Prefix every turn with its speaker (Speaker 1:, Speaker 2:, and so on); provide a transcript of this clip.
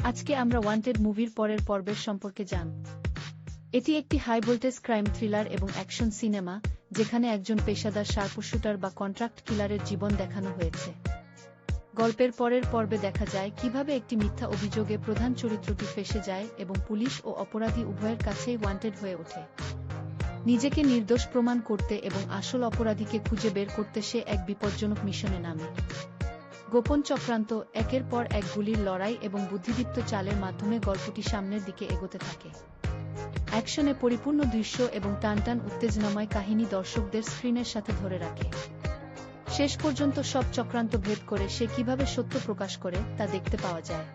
Speaker 1: আজকে আমরা ওয়ান্টেড মুভির পরের পর্বের সম্পর্কে জানব। এটি একটি হাই ভোল্টেজ ক্রাইম থ্রিলার এবং অ্যাকশন সিনেমা, যেখানে একজন পেশাদার শার্পশুটার বা কন্ট্রাক্ট কিলারের জীবন দেখানো হয়েছে। গল্পের পরের পর্বে দেখা যায় কিভাবে একটি মিথ্যা অভিযোগে প্রধান চরিত্রটি ফেঁসে যায় এবং পুলিশ ও অপরাধী উভয়ের কাছেই ওয়ান্টেড হয়ে ওঠে। নিজেকে নির্দোষ প্রমাণ করতে এবং আসল অপরাধীকে খুঁজে বের করতে সে এক বিপজ্জনক মিশনে নামে। গোপন চক্রান্ত, একের পর এক গুলির লড়াই এবং বুদ্ধিদীপ্ত চালের মাধ্যমে গল্পটি সামনের দিকে এগোতে থাকে। অ্যাকশনে পরিপূর্ণ দৃশ্য এবং টানটান উত্তেজনাময় কাহিনী দর্শকদের স্ক্রিনের সাথে ধরে রাখে। শেষ পর্যন্ত সব চক্রান্ত ভেদ করে সে কিভাবে সত্য প্রকাশ করে তা দেখতে পাওয়া যায়।